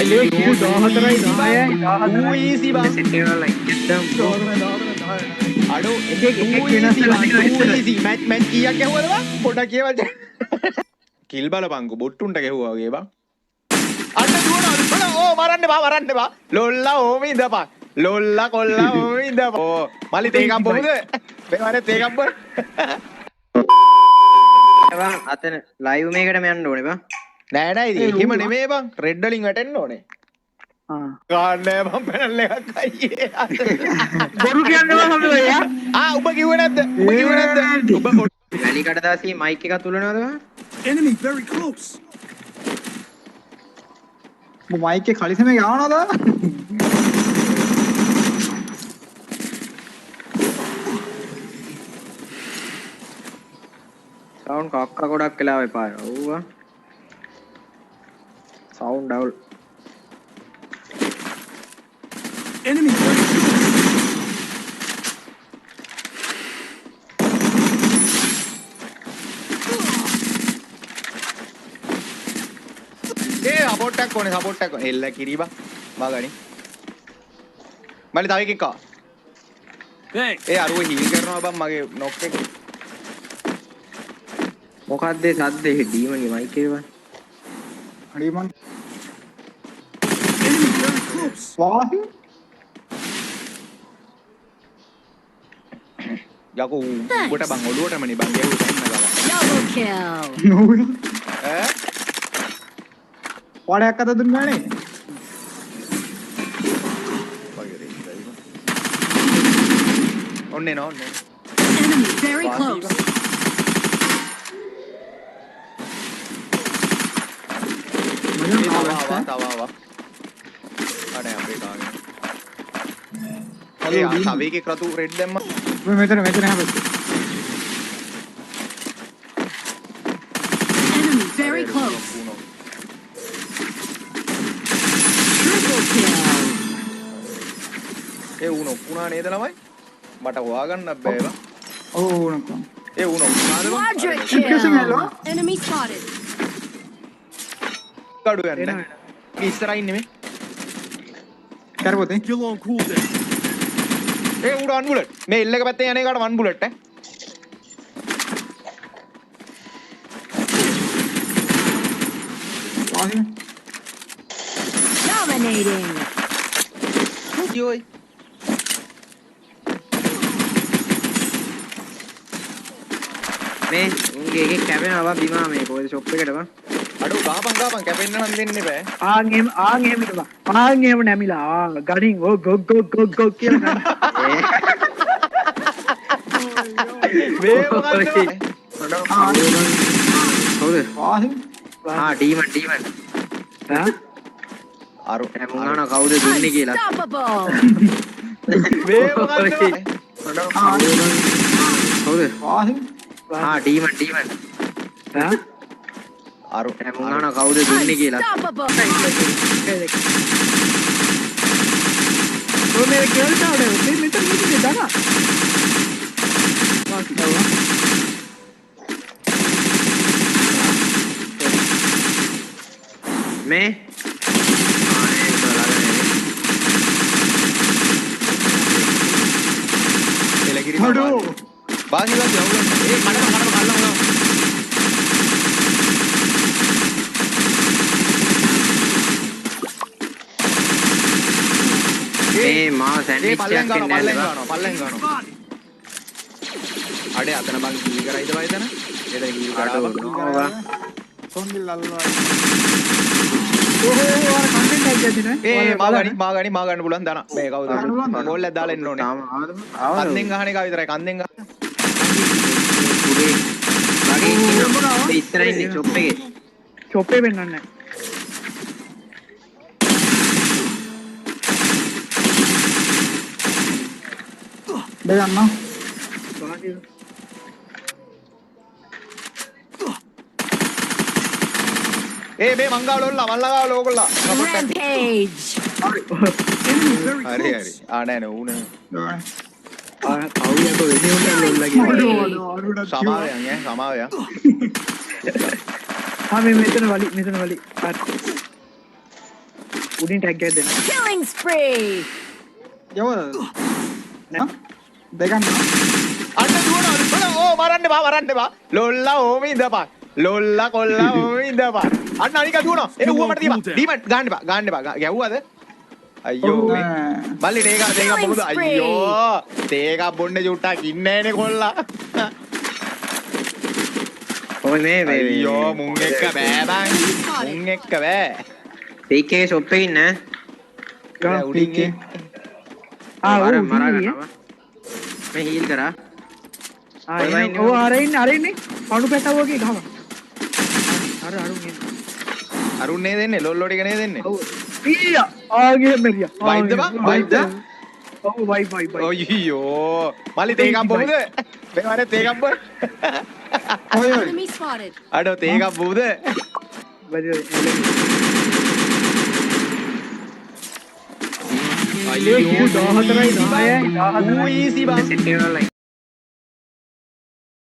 අයියෝ 14යි 10යි too easy bang set එකවල ඉච්චම් අඩෝ එක වෙනස් too easy match කීයක් ගැහුවද බං පොඩක් කියවද කිල් බලපංකෝ බොට්ටුන්ට ගැහුවා වගේ බං අන්න දුවනවා ඕ මරන්න බා ලොල්ලා ඕම ඉඳපන් ලොල්ලා කොල්ලා ඕම ඉඳපන් ඕ මලි තේකක් බොමුද මේ වරේ තේකක් බොන්න බං අතන ලයිව් මේකටම යන්න ඕනේ බං නෑ නෑ ඉතින් එහෙම නෙමෙයි බං රෙඩ් වලින් වැටෙන්න ඕනේ ගාන්නේ මම පැනල් එකක් අයියේ බොරු කියනවා හම්බෙලා ඔබ කිව්වේ නැද්ද ඔබ වැලි කඩදාසියේ මයික් එකක් තුලනවද බං Enemy very close. මයික් එක කලිසමේ ගානවද සවුන්ඩ් කක්ක ගොඩක් වෙලා වෙපා ඔව්වා සවුන්ඩ් අවුල් Enemy very close. සපෝට් එකක් ඕනේ එල්ල කිරිබා මගනි මලි තව එකක් ආ Thanks. අරුව හීල් කරනවා බං මගේ නොක් එක මොකද්ද සද්දේ ඩීමන්ගේ මයික් එක බං හරි මන් Enemy very close. වාහි යකෝ උඹට බං ඔළුවටමනේ බං ගැහුවා ඉන්න ගම Double kill. නෝයි ඈ වඩයක් අත දුන්නානේ ඔන්නේ නෝ Enemy very close. තවා අනේ අපේ කාගේ හරි ආසාවේගේ ක්‍රතු රෙඩ් දැම්ම මෙතන හැබැයි Enemy very close. Triple kill. ඒ උණු පුණා නේද ළමයි මට හොයාගන්න බෑ බං ඕ නකම් ඒ උණු පුණාද Quadra බං kill. Enemy spotted. කඩු යන්න ඉස්සරහින් නෙමෙයි කරපොතේ Kill on cooldown. ඒ උඩ වන් බුලට් මේ එල් එක පැත්තේ යන එකට වන් බුලට් ඈ වාහි Dominating. යෝයි මේ උන්ගේ එකේ කැපෙනවා බං බිමා මේ කොහෙද ෂොප් එකට බං අඩෝ ගහපන් කැපෙන්න නම් දෙන්න බෑ ආන් එහෙම ඉතලා ආන් එහෙම නැමිලා ගඩින් ඕ ගො කියලා මේ මොකද්ද කවුද වාහි ඩීමන් ඈ අරු මුංගාන කවුද දුන්නේ කියලා Unstoppable. මේ මොකද්ද කවුද වාහි ඩීමන් ඈ අරු මුංගාන කවුද දුන්නේ කියලා Unstoppable. वो मेरे केवल चावड़े होते मेरे मुझे दाना बाकी दवा මේ එලගිරි හඩෝ බාසි යවුලන්න ඒ කඩම කල්ලම මේ මා සැන්ඩ්විච් පල්ලෙන් එකක් පල්ලෙන් ගන්නවා අඩේ අතන බං කීල් කරයිද බයිතන එතන කීල් කරා කොන්දිල් අල්ලනවා ඕහෝ අර කන්ටෙන්ට් එකක් දෙන්නේ ඒ මා ගන්න පුළුවන් දන මේ කවුද බෝල් එක දාලා එන්න ඕනේ කන්දෙන් ගහන එක විතරයි කන්දෙන් ගහ පුරේ වගේ ඉන්නවා ඉස්සරහින් ඉන්නේ ෂොප් එකේ චොප්පේ වෙන්නන්නේ බයන්න ඒ මේ මංගාවල මල්ලගාවල ඕගොල්ලා Rampage. හරි නෑ නේ ඌනේ කවුයකෝ වෙන්නේ උන්ට ලොල්ලගේ සමාවයන් සමාවයන් ආ මේ මෙතන වලි උඩින් ටැග් එකක් දෙන්න. Killing spree. යවද දෙකක් අන්න දුවනවා ඕ මරන්න බා ලොල්ලා ඕම ඉඳපන් ලොල්ලා කොල්ලා ඕම ඉඳපන් අන්න අනික දුවනවා ඒ ඌව මට දීපන් ගන්න එපා ගැව්වද අයියෝ මේ මල්ලි තේක බොමුද අයියෝ තේක බොන්න චුට්ටක් ඉන්නේ නැනේ කොල්ලා ඔය මේ අයියෝ මුන් එක්ක බෑ බං මුන් එක්ක බෑ PK shop එකේ ඉන්න උඩින් අර මරා ගන්නවා මේ හීල් කරා ඔව් අර ඉන්නේ පණු පැටව වගේ ගහම අර අරුන් නේ දෙන්නේ ලොල්ලෝ ටික නේ දෙන්නේ ඔව් ඊයා ආගේ මෙරියා වයිද්ද ඔව් වයි ඔයියෝ මල්ලි තේකක් බොමුද මේ වරේ තේකක් බො Enemy spotted. අඩෝ තේකක් බොමුද අයියෝ 14යි 10යි ඌ ඊසි බං සෙට් එක කරලා